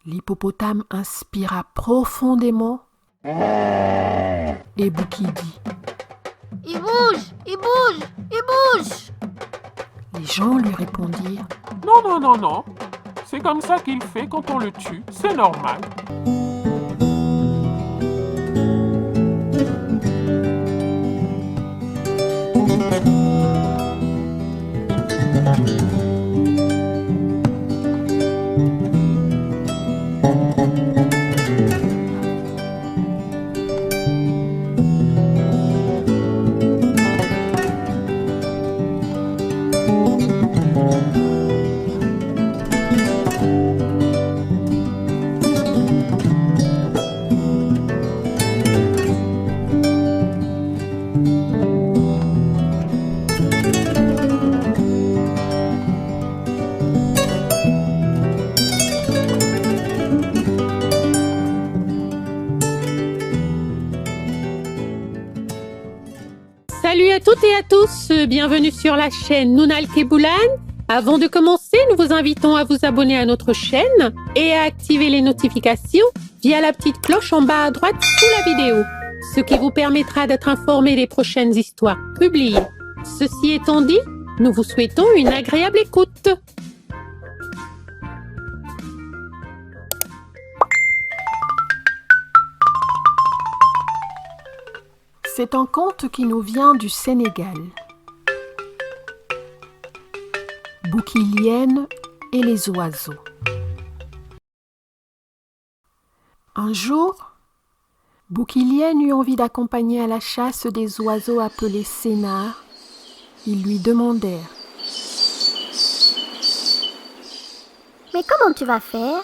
L'hippopotame inspira profondément et Bouki dit « Il bouge, il bouge, il bouge !» Les gens lui répondirent « Non, non, non, non. C'est comme ça qu'il fait quand on le tue, c'est normal. » Salut à toutes et à tous, bienvenue sur la chaîne Nounal Keboulan. Avant de commencer, nous vous invitons à vous abonner à notre chaîne et à activer les notifications via la petite cloche en bas à droite sous la vidéo, ce qui vous permettra d'être informé des prochaines histoires publiées. Ceci étant dit, nous vous souhaitons une agréable écoute. C'est un conte qui nous vient du Sénégal. Boukilienne et les oiseaux. Un jour, Boukilienne eut envie d'accompagner à la chasse des oiseaux appelés sénards. Ils lui demandèrent « Mais comment tu vas faire?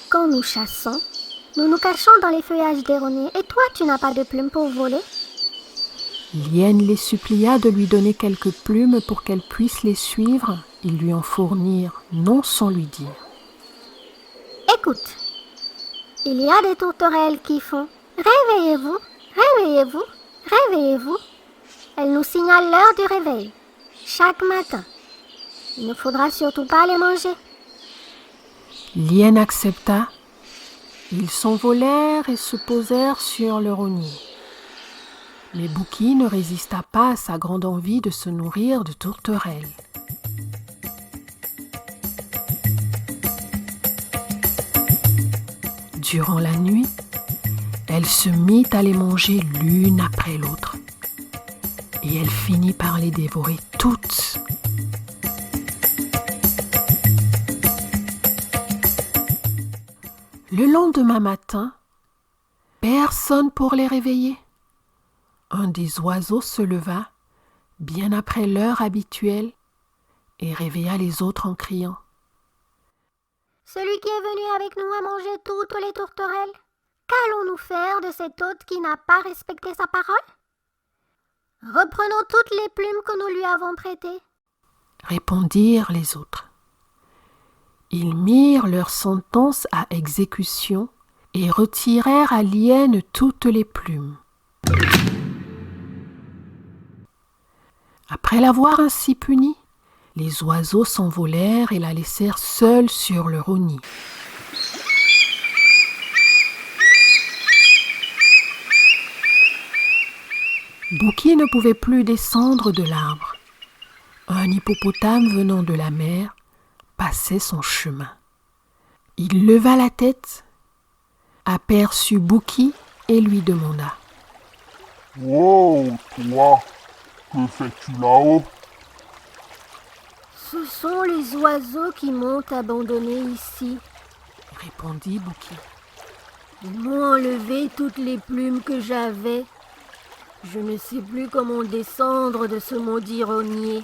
Quand nous chassons, nous nous cachons dans les feuillages d'éronnés et toi, tu n'as pas de plumes pour voler? » Lienne les supplia de lui donner quelques plumes pour qu'elle puisse les suivre. Ils lui en fournirent, non sans lui dire. « Écoute, il y a des tourterelles qui font « Réveillez-vous, réveillez-vous, réveillez-vous ». Elles nous signalent l'heure du réveil, chaque matin. Il ne faudra surtout pas les manger. Lienne accepta. Ils s'envolèrent et se posèrent sur le rognier. Mais Bouki ne résista pas à sa grande envie de se nourrir de tourterelles. Durant la nuit, elle se mit à les manger l'une après l'autre. Et elle finit par les dévorer toutes. Le lendemain matin, personne pour les réveiller. Un des oiseaux se leva, bien après l'heure habituelle, et réveilla les autres en criant. « Celui qui est venu avec nous a mangé toutes les tourterelles. Qu'allons-nous faire de cet hôte qui n'a pas respecté sa parole? Reprenons toutes les plumes que nous lui avons prêtées. » Répondirent les autres. Ils mirent leur sentence à exécution et retirèrent à Lienne toutes les plumes. Après l'avoir ainsi punie, les oiseaux s'envolèrent et la laissèrent seule sur le rognier. Bouki ne pouvait plus descendre de l'arbre. Un hippopotame venant de la mer passait son chemin. Il leva la tête, aperçut Bouki et lui demanda « Wow, toi, que fais-tu là-haut » ? Ce sont les oiseaux qui m'ont abandonné ici. Répondit Bouki. Ils m'ont enlevé toutes les plumes que j'avais. Je ne sais plus comment descendre de ce maudit rognier.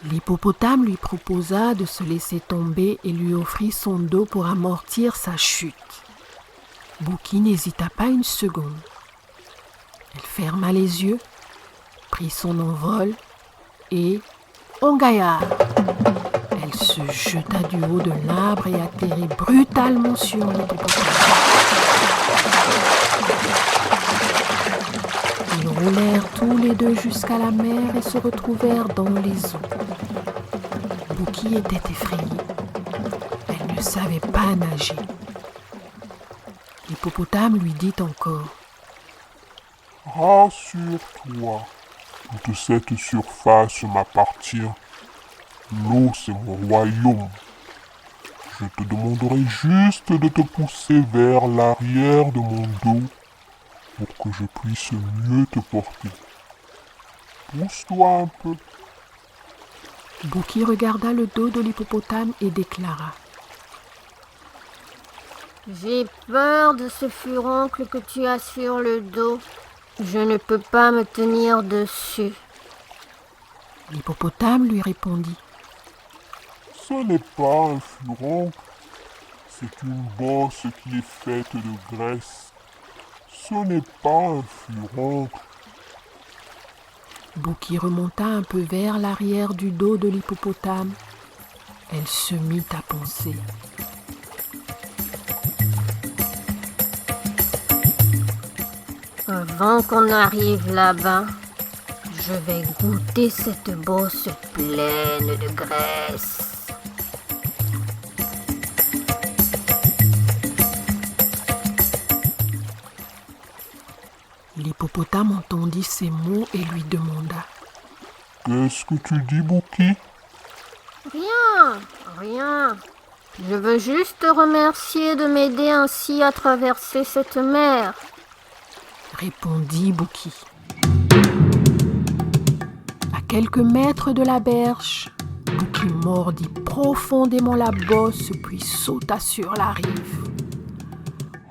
L'hippopotame lui proposa de se laisser tomber et lui offrit son dos pour amortir sa chute. Bouki n'hésita pas une seconde. Elle ferma les yeux, prit son envol et, en gaillard, elle se jeta du haut de l'arbre et atterrit brutalement sur l'hippopotame. Ils roulèrent tous les deux jusqu'à la mer et se retrouvèrent dans les eaux. Bouki était effrayée. Elle ne ne savait pas nager. L'hippopotame lui dit encore: Rassure-toi, toute cette surface m'appartient. L'eau, c'est mon royaume. Je te demanderai juste de te pousser vers l'arrière de mon dos pour que je puisse mieux te porter. Pousse-toi un peu. Bouki regarda le dos de l'hippopotame et déclara: J'ai peur de ce furoncle que tu as sur le dos. Je ne peux pas me tenir dessus. L'hippopotame lui répondit: Ce n'est pas un furoncle, c'est une bosse qui est faite de graisse. Ce n'est pas un furoncle. Bouki remonta un peu vers l'arrière du dos de l'hippopotame. Elle se mit à penser. Avant qu'on arrive là-bas, je vais goûter cette bosse pleine de graisse. L'hippopotame entendit ces mots et lui demanda: Qu'est-ce que tu dis, Bouki? Rien. Je veux juste te remercier de m'aider ainsi à traverser cette mer. Répondit Bouki. À quelques mètres de la berge, Bouki mordit profondément la bosse puis sauta sur la rive.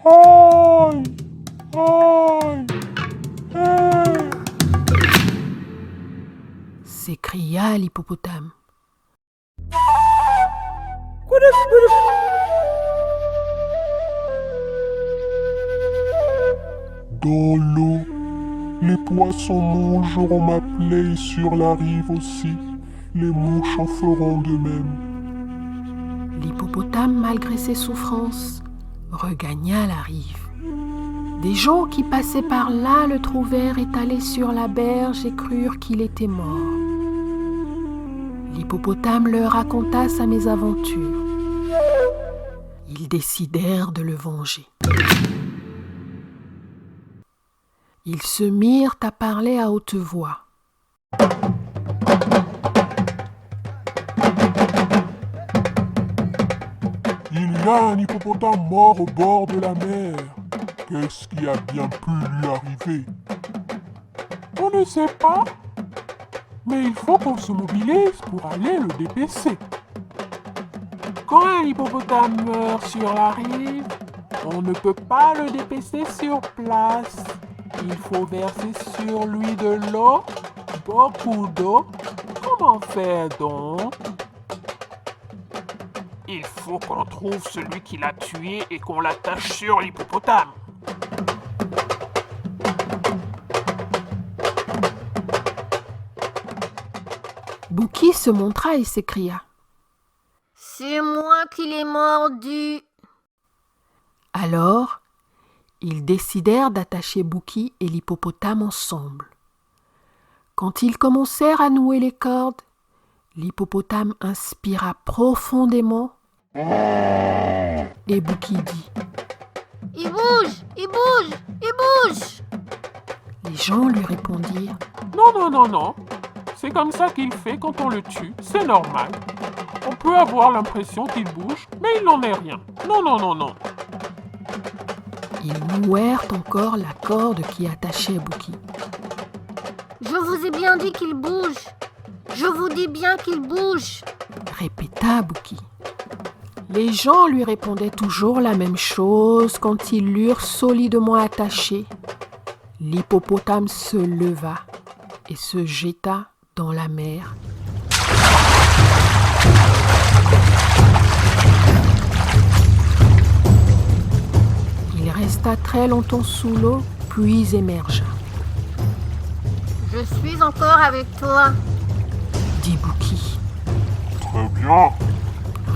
Aïe! Aïe! Aïe! S'écria l'hippopotame. Dans l'eau, les poissons mangeront ma plaie, sur la rive aussi, les mouches en feront de même. L'hippopotame, malgré ses souffrances, regagna la rive. Des gens qui passaient par là le trouvèrent étalé sur la berge et crurent qu'il était mort. L'hippopotame leur raconta sa mésaventure. Ils décidèrent de le venger. Ils se mirent à parler à haute voix. Il y a un hippopotame mort au bord de la mer. Qu'est-ce qui a bien pu lui arriver? On ne sait pas, mais il faut qu'on se mobilise pour aller le dépêcher. Quand un hippopotame meurt sur la rive, on ne peut pas le dépêcher sur place. Il faut verser sur lui de l'eau, beaucoup d'eau. Comment faire donc? Il faut qu'on trouve celui qui l'a tué et qu'on l'attache sur l'hippopotame. Bouki se montra et s'écria: C'est moi qui l'ai mordu. Alors, ils décidèrent d'attacher Bouki et l'hippopotame ensemble. Quand ils commencèrent à nouer les cordes, l'hippopotame inspira profondément et Bouki dit: Il bouge, il bouge, il bouge. Les gens lui répondirent: Non. C'est comme ça qu'il fait quand on le tue, c'est normal. On peut avoir l'impression qu'il bouge, mais il n'en est rien. Non. Ils nouèrent encore la corde qui attachait Bouki. Je vous ai bien dit qu'il bouge. Je vous dis bien qu'il bouge. Répéta Bouki. Les gens lui répondaient toujours la même chose quand ils l'eurent solidement attaché. L'hippopotame se leva et se jeta dans la mer. Il resta très longtemps sous l'eau, puis émergea. Je suis encore avec toi. Dit Bouki, Très bien.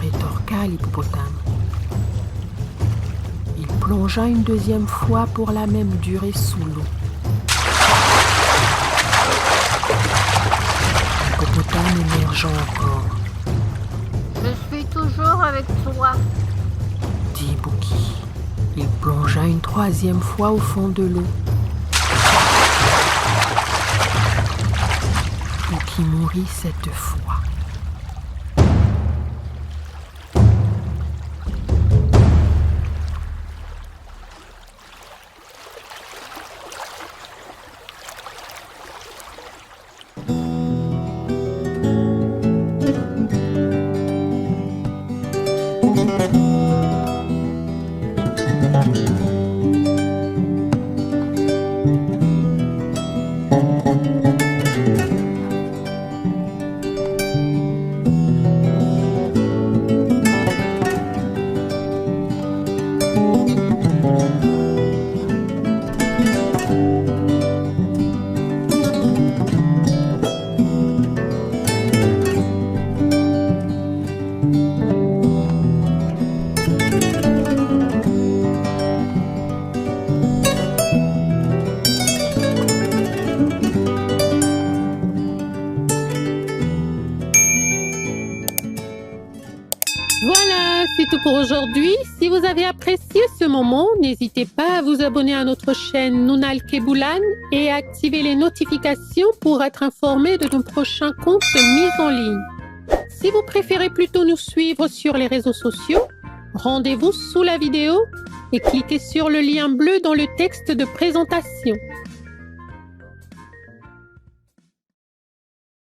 rétorqua l'hippopotame. Il plongea une deuxième fois pour la même durée sous l'eau. L'hippopotame émergea encore. Je suis toujours avec toi. tomba une troisième fois au fond de l'eau. Bouki mourit cette fois. Voilà, c'est tout pour aujourd'hui. Si vous avez apprécié ce moment, n'hésitez pas à vous abonner à notre chaîne Nunal Keboulan et à activer les notifications pour être informé de nos prochains contes mis en ligne. Si vous préférez plutôt nous suivre sur les réseaux sociaux, rendez-vous sous la vidéo et cliquez sur le lien bleu dans le texte de présentation.